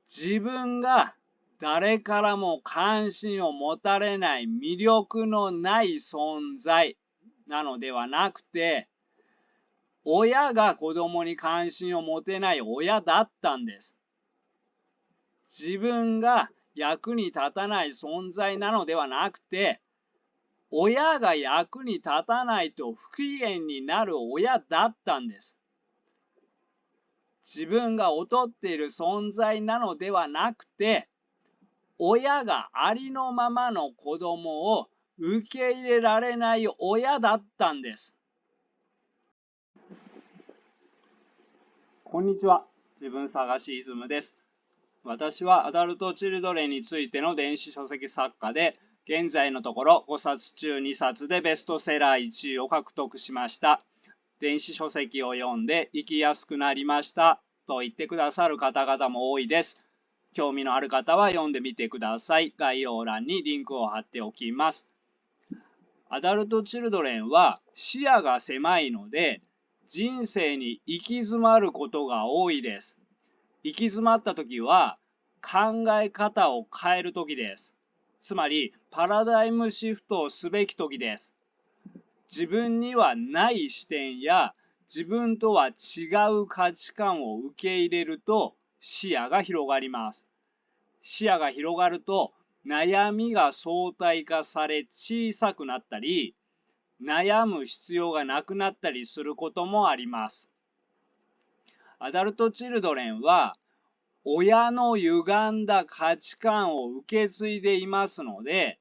自分が誰からも関心を持たれない魅力のない存在なのではなくて、親が子供に関心を持てない親だったんです。自分が役に立たない存在なのではなくて、親が役に立たないと不機嫌になる親だったんです。自分が劣っている存在なのではなくて、親がありのままの子供を受け入れられない親だったんです。こんにちは。自分探しイズムです。私はアダルトチルドレンについての電子書籍作家で、現在のところ5冊中2冊でベストセラー1位を獲得しました。電子書籍を読んで生きやすくなりましたと言ってくださる方々も多いです。興味のある方は読んでみてください。概要欄にリンクを貼っておきます。アダルトチルドレンは視野が狭いので、人生に行き詰まることが多いです。行き詰まった時は考え方を変える時です。つまりパラダイムシフトをすべき時です。自分にはない視点や自分とは違う価値観を受け入れると視野が広がります。視野が広がると悩みが相対化され小さくなったり、悩む必要がなくなったりすることもあります。アダルトチルドレンは親の歪んだ価値観を受け継いでいますので、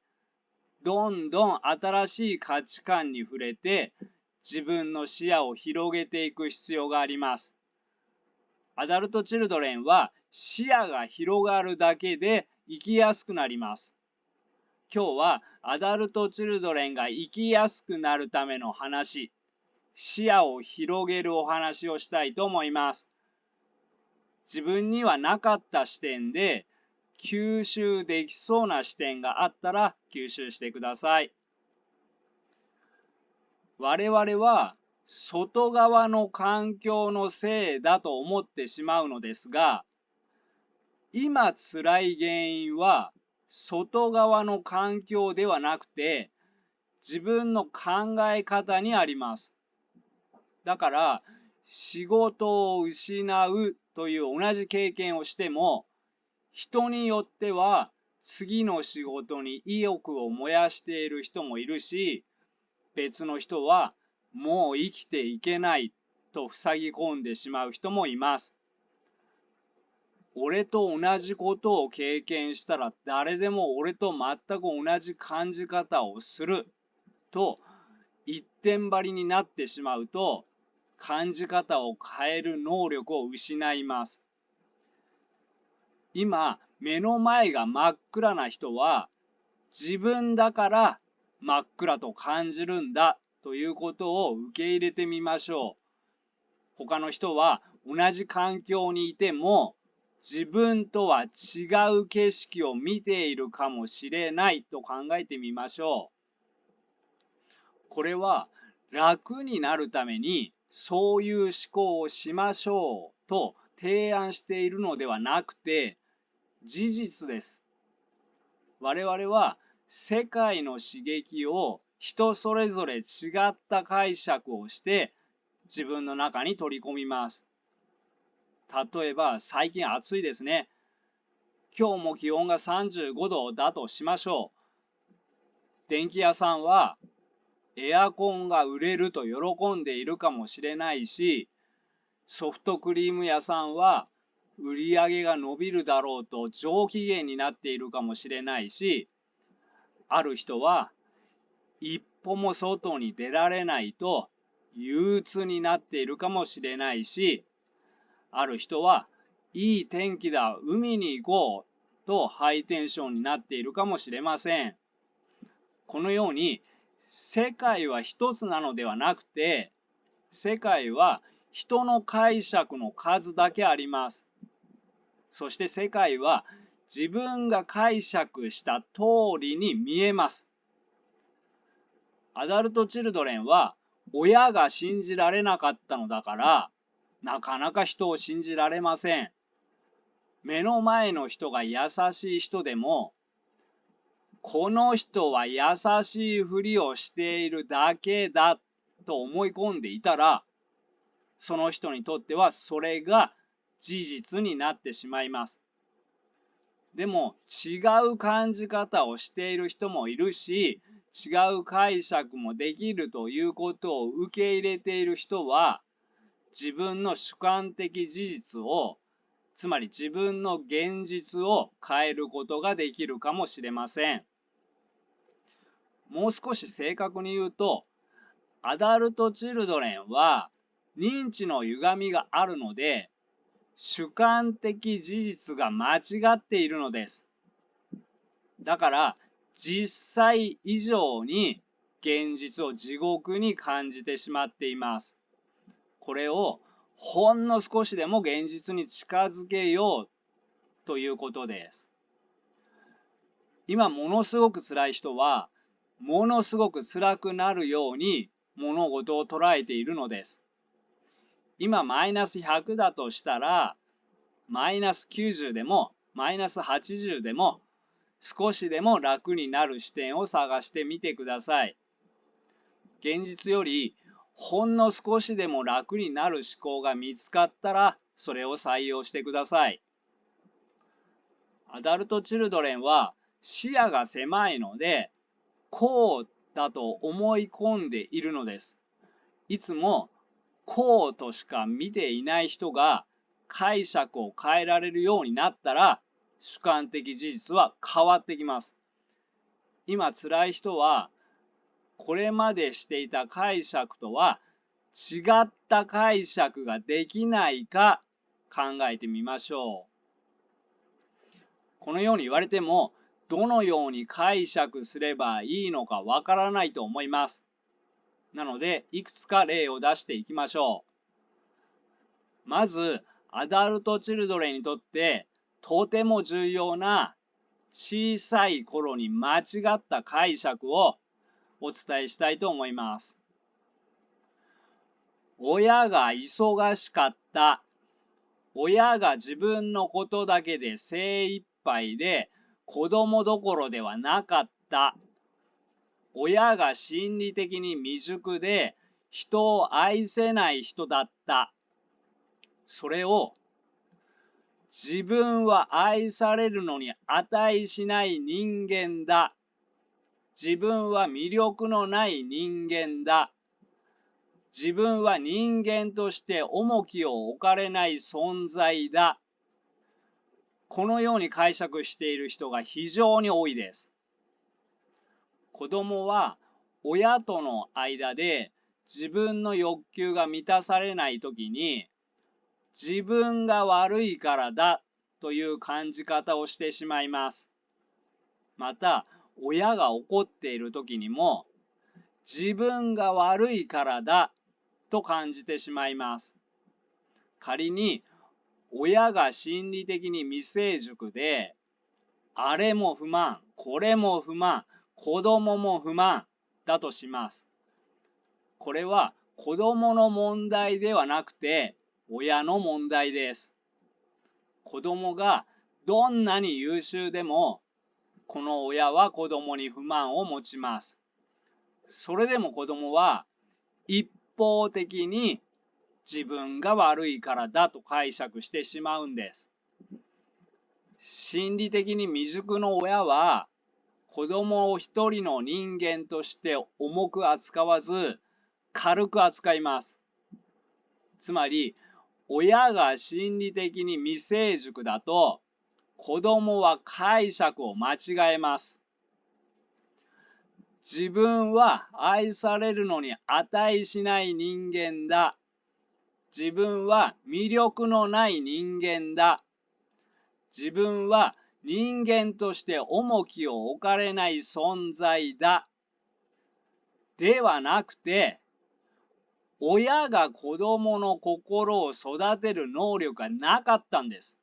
どんどん新しい価値観に触れて自分の視野を広げていく必要があります。アダルトチルドレンは視野が広がるだけで生きやすくなります。今日はアダルトチルドレンが生きやすくなるための話、視野を広げるお話をしたいと思います。自分にはなかった視点で吸収できそうな視点があったら吸収してください。我々は外側の環境のせいだと思ってしまうのですが、今辛い原因は外側の環境ではなくて自分の考え方にあります。だから仕事を失うという同じ経験をしても、人によっては次の仕事に意欲を燃やしている人もいるし、別の人はもう生きていけないと塞ぎ込んでしまう人もいます。俺と同じことを経験したら誰でも俺と全く同じ感じ方をすると一点張りになってしまうと、感じ方を変える能力を失います。今目の前が真っ暗な人は自分だから真っ暗と感じるんだということを受け入れてみましょう。他の人は同じ環境にいても自分とは違う景色を見ているかもしれないと考えてみましょう。これは楽になるためにそういう思考をしましょうと提案しているのではなくて、事実です。我々は世界の刺激を人それぞれ違った解釈をして自分の中に取り込みます。例えば最近暑いですね。今日も気温が35度だとしましょう。電気屋さんはエアコンが売れると喜んでいるかもしれないし、ソフトクリーム屋さんは売り上げが伸びるだろうと上機嫌になっているかもしれないし、ある人は一歩も外に出られないと憂鬱になっているかもしれないし、ある人はいい天気だ、海に行こうとハイテンションになっているかもしれません。このように世界は一つなのではなくて、世界は人の解釈の数だけあります。そして世界は自分が解釈した通りに見えます。アダルトチルドレンは親が信じられなかったのだから、なかなか人を信じられません。目の前の人が優しい人でも、この人は優しいふりをしているだけだと思い込んでいたら、その人にとってはそれが事実になってしまいます。でも違う感じ方をしている人もいるし、違う解釈もできるということを受け入れている人は、自分の主観的事実を、つまり自分の現実を変えることができるかもしれません。もう少し正確に言うと、アダルト・チルドレンは認知の歪みがあるので、主観的事実が間違っているのです。だから実際以上に現実を地獄に感じてしまっています。これをほんの少しでも現実に近づけようということです。今ものすごく辛い人は、ものすごく辛くなるように物事を捉えているのです。今マイナス100だとしたら、マイナス90でもマイナス80でも少しでも楽になる視点を探してみてください。現実よりほんの少しでも楽になる思考が見つかったら、それを採用してください。アダルト・チルドレンは視野が狭いので、こうだと思い込んでいるのです。いつもこうとしか見ていない人が解釈を変えられるようになったら、主観的事実は変わってきます。今辛い人は、これまでしていた解釈とは違った解釈ができないか考えてみましょう。このように言われても、どのように解釈すればいいのかわからないと思います。なので、いくつか例を出していきましょう。まず、アダルト・チルドレンにとってとても重要な小さい頃に間違った解釈をお伝えしたいと思います。親が忙しかった。親が自分のことだけで精一杯で子供どころではなかった。親が心理的に未熟で人を愛せない人だった。それを自分は愛されるのに値しない人間だ。自分は魅力のない人間だ。自分は人間として重きを置かれない存在だ。このように解釈している人が非常に多いです。子供は親との間で自分の欲求が満たされないときに、自分が悪いからだという感じ方をしてしまいます。また、親が怒っているときにも、自分が悪いからだと感じてしまいます。仮に親が心理的に未成熟で、あれも不満、これも不満、子供も不満だとします。これは子供の問題ではなくて、親の問題です。子供がどんなに優秀でも、この親は子供に不満を持ちます。それでも子供は一方的に自分が悪いからだと解釈してしまうんです。心理的に未熟の親は子供を一人の人間として重く扱わず軽く扱います。つまり親が心理的に未成熟だと子供は解釈を間違えます。自分は愛されるのに値しない人間だ。自分は魅力のない人間だ。自分は人間として重きを置かれない存在だ。ではなくて、親が子供の心を育てる能力がなかったんです。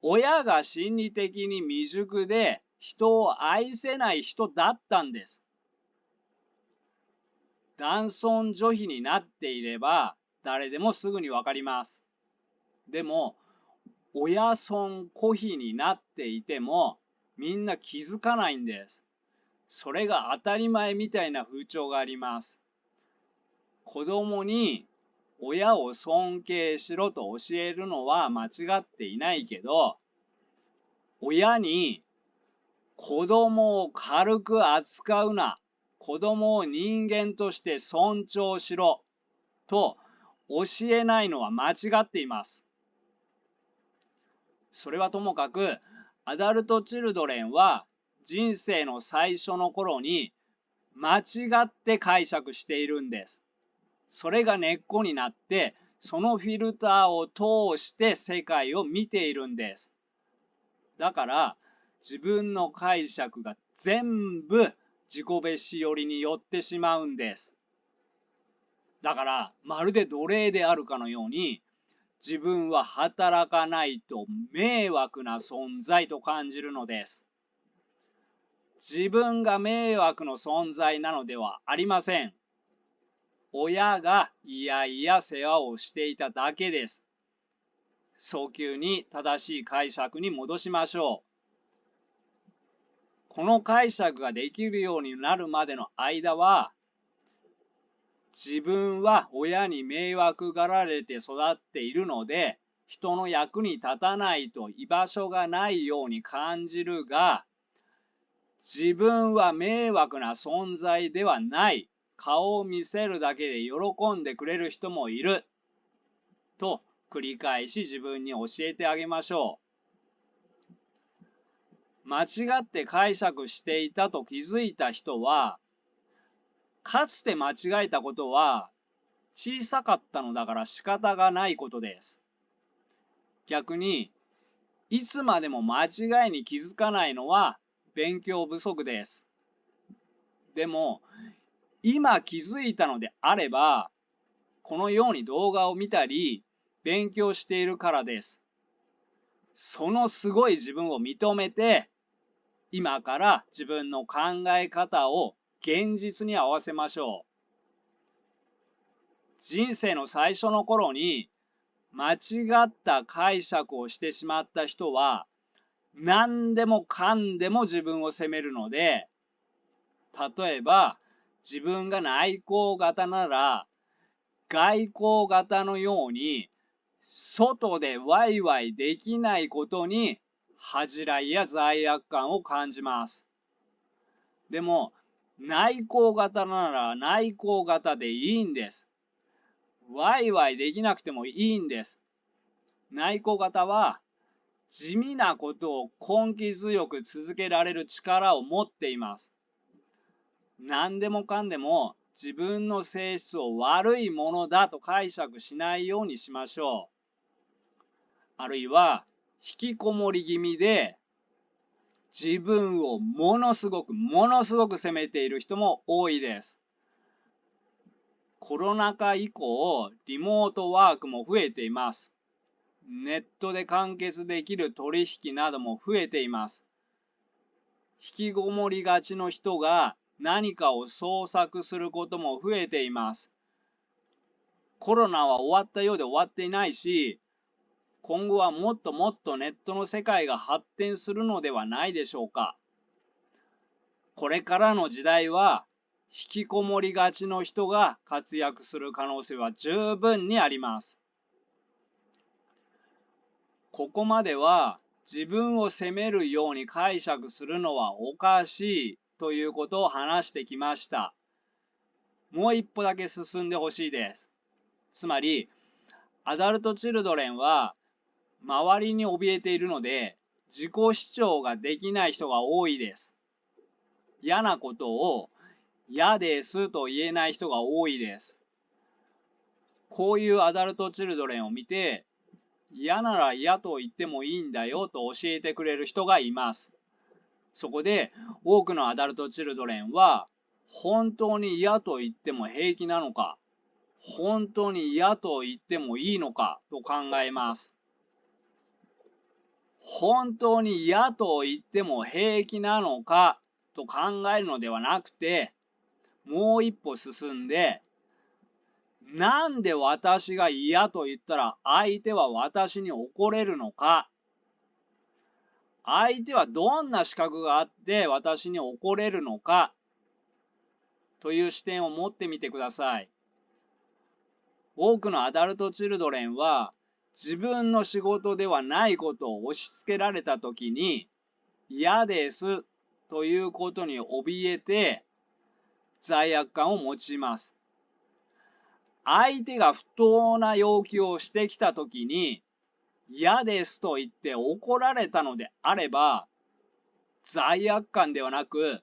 親が心理的に未熟で人を愛せない人だったんです。男尊女卑になっていれば誰でもすぐにわかります。でも親孫子非になっていてもみんな気づかないんです。それが当たり前みたいな風潮があります。子供に親を尊敬しろと教えるのは間違っていないけど、親に子供を軽く扱うな、子供を人間として尊重しろと教えないのは間違っています。それはともかく、アダルト・チルドレンは人生の最初の頃に間違って解釈しているんです。それが根っこになって、そのフィルターを通して世界を見ているんです。だから自分の解釈が全部自己蔑視寄りに寄ってしまうんです。だからまるで奴隷であるかのように、自分は働かないと迷惑な存在と感じるのです。自分が迷惑の存在なのではありません。親がいやいや世話をしていただけです。早急に正しい解釈に戻しましょう。この解釈ができるようになるまでの間は、自分は親に迷惑がられて育っているので、人の役に立たないと居場所がないように感じるが、自分は迷惑な存在ではない、顔を見せるだけで喜んでくれる人もいると繰り返し自分に教えてあげましょう。間違って解釈していたと気づいた人は、かつて間違えたことは小さかったのだから仕方がないことです。逆に、いつまでも間違いに気づかないのは勉強不足です。でも、今気づいたのであれば、このように動画を見たり、勉強しているからです。そのすごい自分を認めて、今から自分の考え方を現実に合わせましょう。人生の最初の頃に間違った解釈をしてしまった人は、何でもかんでも自分を責めるので、例えば自分が内向型なら、外向型のように外でワイワイできないことに恥じらいや罪悪感を感じます。でも内向型なら内向型でいいんです。ワイワイできなくてもいいんです。内向型は地味なことを根気強く続けられる力を持っています。何でもかんでも自分の性質を悪いものだと解釈しないようにしましょう。あるいは引きこもり気味で自分をものすごく責めている人も多いです。コロナ禍以降、リモートワークも増えています。ネットで完結できる取引なども増えています。引きこもりがちの人が何かを創作することも増えています。コロナは終わったようで終わっていないし、今後はもっともっとネットの世界が発展するのではないでしょうか。これからの時代は、引きこもりがちの人が活躍する可能性は十分にあります。ここまでは自分を責めるように解釈するのはおかしいということを話してきました。もう一歩だけ進んでほしいです。つまり、アダルト・チルドレンは周りに怯えているので自己主張ができない人が多いです。嫌なことを嫌ですと言えない人が多いです。こういうアダルト・チルドレンを見て、嫌なら嫌と言ってもいいんだよと教えてくれる人がいます。そこで多くのアダルト・チルドレンは、本当に嫌と言っても平気なのか、本当に嫌と言ってもいいのかと考えます。本当に嫌と言っても平気なのかと考えるのではなくて、もう一歩進んで、なんで私が嫌と言ったら相手は私に怒れるのか。相手はどんな資格があって私に怒れるのかという視点を持ってみてください。多くのアダルトチルドレンは自分の仕事ではないことを押し付けられたときに嫌ですということに怯えて罪悪感を持ちます。相手が不当な要求をしてきたときに嫌ですと言って怒られたのであれば罪悪感ではなく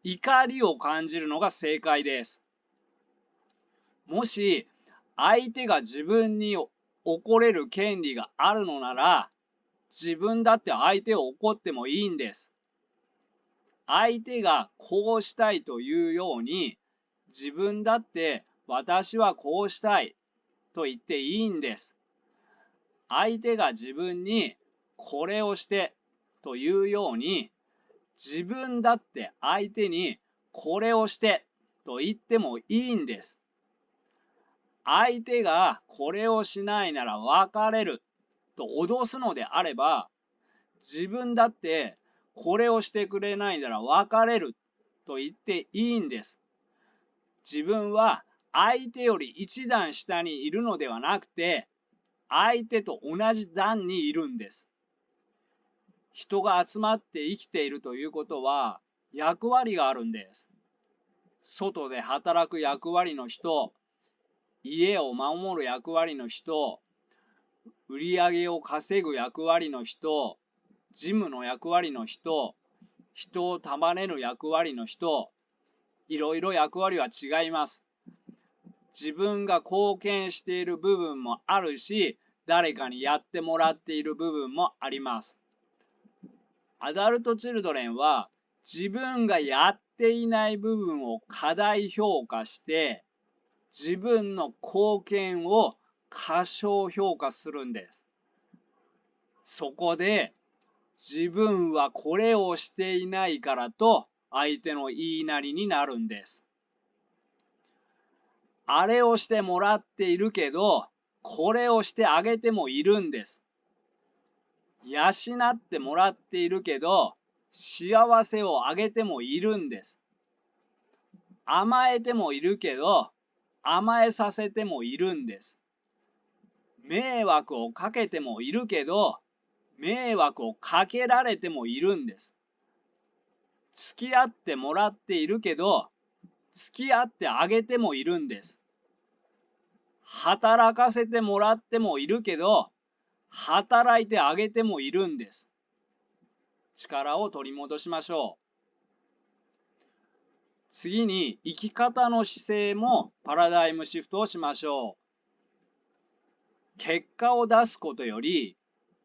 怒りを感じるのが正解です。もし相手が自分に怒れる権利があるのなら自分だって相手を怒ってもいいんです。相手がこうしたいというように自分だって私はこうしたいと言っていいんです。相手が自分にこれをしてというように自分だって相手にこれをしてと言ってもいいんです。相手がこれをしないなら別れると脅すのであれば自分だってこれをしてくれないなら別れると言っていいんです。自分は相手より一段下にいるのではなくて相手と同じ段にいるんです。人が集まって生きているということは役割があるんです。外で働く役割の人、家を守る役割の人、売り上げを稼ぐ役割の人、事務の役割の人、人を束ねる役割の人、いろいろ役割は違います。自分が貢献している部分もあるし、誰かにやってもらっている部分もあります。アダルトチルドレンは自分がやっていない部分を過大評価して自分の貢献を過小評価するんです。そこで自分はこれをしていないからと相手の言いなりになるんです。あれをしてもらっているけどこれをしてあげてもいるんです。養ってもらっているけど幸せをあげてもいるんです。甘えてもいるけど甘えさせてもいるんです。迷惑をかけてもいるけど迷惑をかけられてもいるんです。付き合ってもらっているけど付き合ってあげてもいるんです。働かせてもらってもいるけど働いてあげてもいるんです。力を取り戻しましょう。次に生き方の姿勢もパラダイムシフトをしましょう。結果を出すことより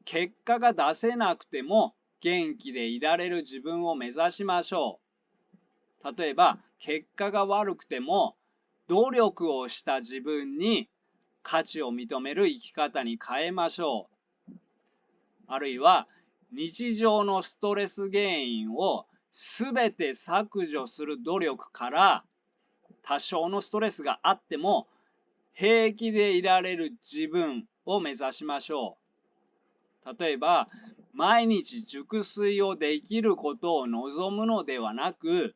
結果が出せなくても元気でいられる自分を目指しましょう。例えば結果が悪くても努力をした自分に価値を認める生き方に変えましょう。あるいは日常のストレス原因をすべて削除する努力から多少のストレスがあっても平気でいられる自分を目指しましょう。例えば毎日熟睡をできることを望むのではなく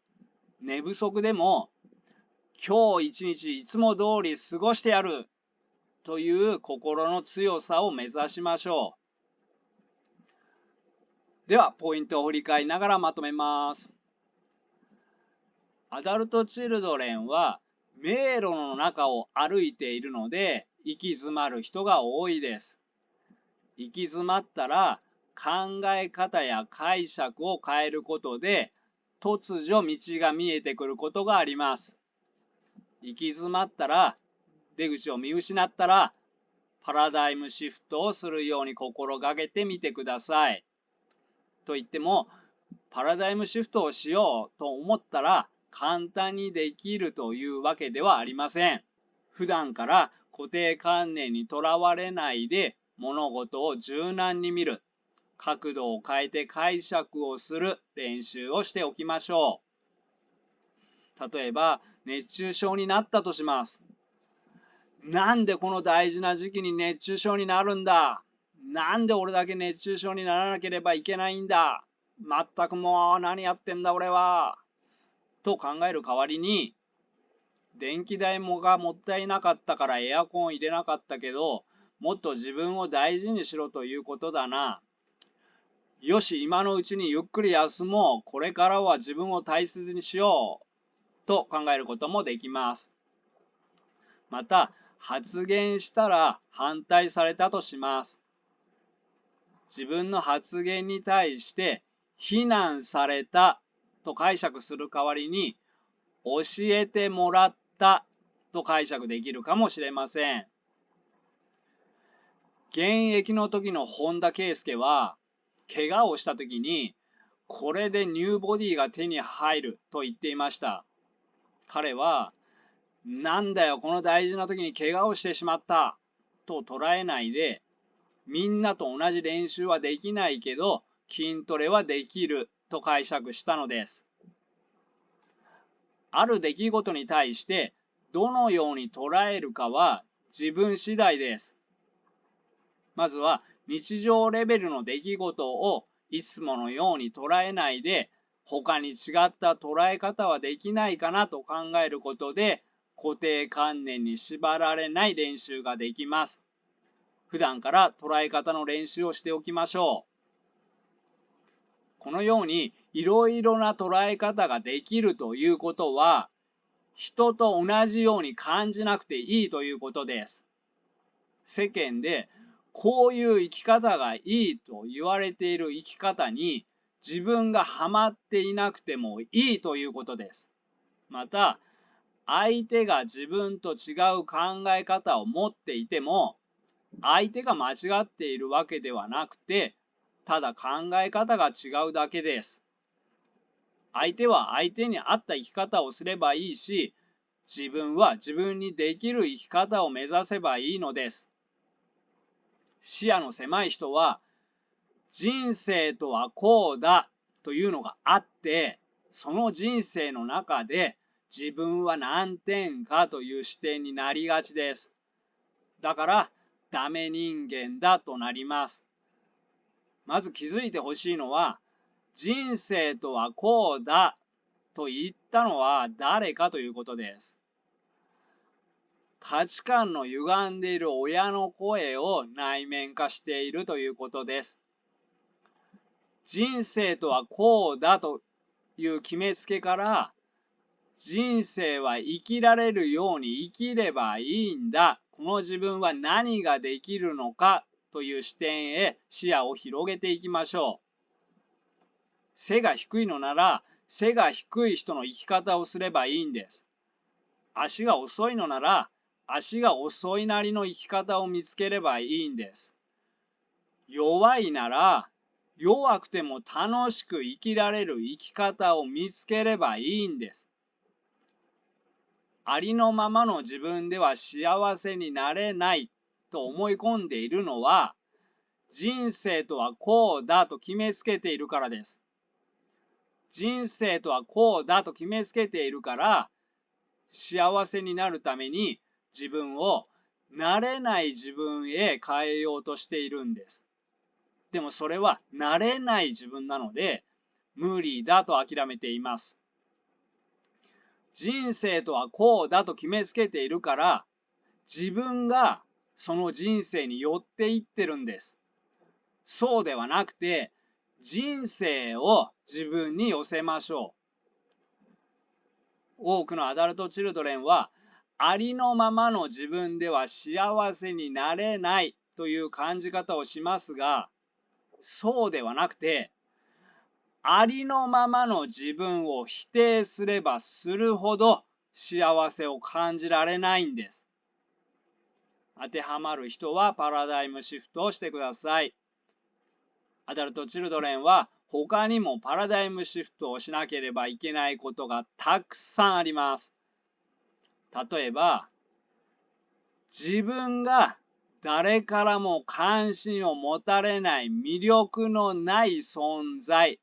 寝不足でも今日一日いつも通り過ごしてやるという心の強さを目指しましょう。ではポイントを振り返りながらまとめます。アダルトチルドレンは迷路の中を歩いているので行き詰まる人が多いです。行き詰まったら考え方や解釈を変えることで突如道が見えてくることがあります。行き詰まったら出口を見失ったらパラダイムシフトをするように心がけてみてください。と言ってもパラダイムシフトをしようと思ったら簡単にできるというわけではありません。普段から固定観念にとらわれないで物事を柔軟に見る、角度を変えて解釈をする練習をしておきましょう。例えば熱中症になったとします。なんでこの大事な時期に熱中症になるんだ。なんで俺だけ熱中症にならなければいけないんだ。まったくもう何やってんだ俺は。と考える代わりに、電気代がもったいなかったからエアコン入れなかったけど、もっと自分を大事にしろということだな。よし、今のうちにゆっくり休もう。これからは自分を大切にしよう。と考えることもできます。また、発言したら反対されたとします。自分の発言に対して非難されたと解釈する代わりに、教えてもらったと解釈できるかもしれません。現役の時の本田圭佑は、怪我をした時に、これでニューボディが手に入ると言っていました。彼は、なんだよ、この大事な時に怪我をしてしまったと捉えないで、みんなと同じ練習はできないけど、筋トレはできると解釈したのです。ある出来事に対してどのように捉えるかは自分次第です。まずは日常レベルの出来事をいつものように捉えないで、他に違った捉え方はできないかなと考えることで、固定観念に縛られない練習ができます。普段から捉え方の練習をしておきましょう。このようにいろいろな捉え方ができるということは、人と同じように感じなくていいということです。世間でこういう生き方がいいと言われている生き方に自分がハマっていなくてもいいということです。また、相手が自分と違う考え方を持っていても、相手が間違っているわけではなくて、ただ考え方が違うだけです。相手は相手に合った生き方をすればいいし、自分は自分にできる生き方を目指せばいいのです。視野の狭い人は、人生とはこうだというのがあって、その人生の中で自分は何点かという視点になりがちです。だから、ダメ人間だとなります。まず気づいてほしいのは、人生とはこうだと言ったのは誰かということです。価値観の歪んでいる親の声を内面化しているということです。人生とはこうだという決めつけから、人生は生きられるように生きればいいんだ。この自分は何ができるのかという視点へ視野を広げていきましょう。背が低いのなら、背が低い人の生き方をすればいいんです。足が遅いのなら、足が遅いなりの生き方を見つければいいんです。弱いなら、弱くても楽しく生きられる生き方を見つければいいんです。ありのままの自分では幸せになれないと思い込んでいるのは、人生とはこうだと決めつけているからです。人生とはこうだと決めつけているから、幸せになるために自分を慣れない自分へ変えようとしているんです。でもそれは慣れない自分なので無理だと諦めています。人生とはこうだと決めつけているから自分がその人生に寄っていってるんです。そうではなくて人生を自分に寄せましょう。多くのアダルトチルドレンはありのままの自分では幸せになれないという感じ方をしますが、そうではなくて、ありのままの自分を否定すればするほど幸せを感じられないんです。当てはまる人はパラダイムシフトをしてください。アダルトチルドレンは他にもパラダイムシフトをしなければいけないことがたくさんあります。例えば、自分が誰からも関心を持たれない魅力のない存在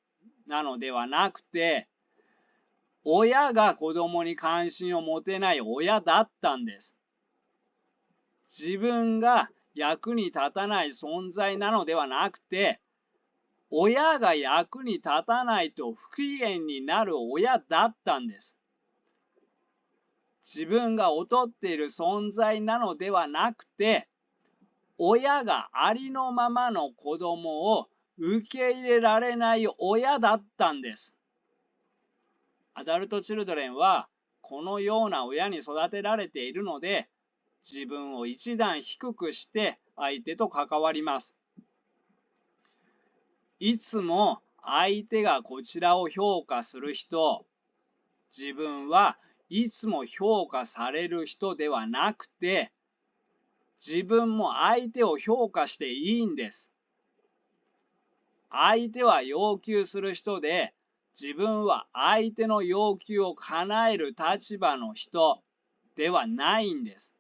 なのではなくて、親が子供に関心を持てない親だったんです。自分が役に立たない存在なのではなくて、親が役に立たないと不機嫌になる親だったんです。自分が劣っている存在なのではなくて、親がありのままの子供を受け入れられない親だったんです。アダルトチルドレンはこのような親に育てられているので、自分を一段低くして相手と関わります。いつも相手がこちらを評価する人、自分はいつも評価される人ではなくて、自分も相手を評価していいんです。相手は要求する人で、自分は相手の要求を叶える立場の人ではないんです。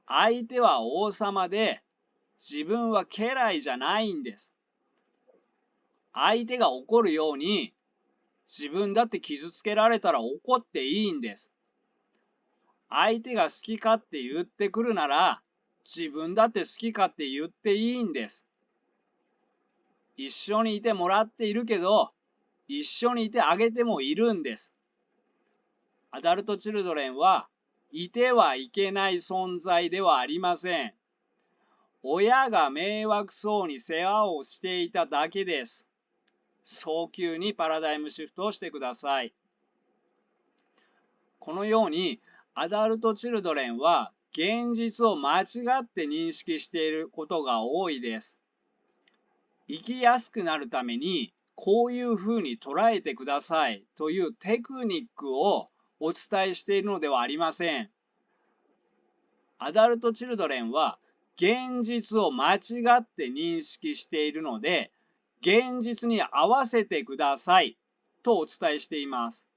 相手は王様で、自分は家来じゃないんです。相手が怒るように、自分だって傷つけられたら怒っていいんです。相手が好き勝手言ってくるなら、自分だって好き勝手言っていいんです。一緒にいてもらっているけど、一緒にいてあげてもいるんです。アダルトチルドレンはいてはいけない存在ではありません。親が迷惑そうに世話をしていただけです。早急にパラダイムシフトをしてください。このようにアダルトチルドレンは現実を間違って認識していることが多いです。生きやすくなるためにこういうふうに捉えてくださいというテクニックをお伝えしているのではありません。アダルトチルドレンは現実を間違って認識しているので、現実に合わせてくださいとお伝えしています。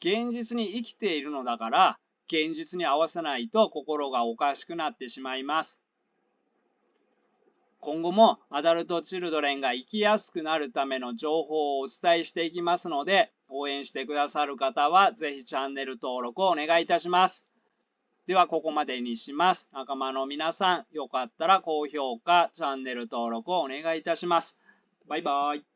現実に生きているのだから、現実に合わせないと心がおかしくなってしまいます。今後もアダルトチルドレンが生きやすくなるための情報をお伝えしていきますので、応援してくださる方はぜひチャンネル登録をお願いいたします。ではここまでにします。仲間の皆さん、よかったら高評価、チャンネル登録をお願いいたします。バイバイ。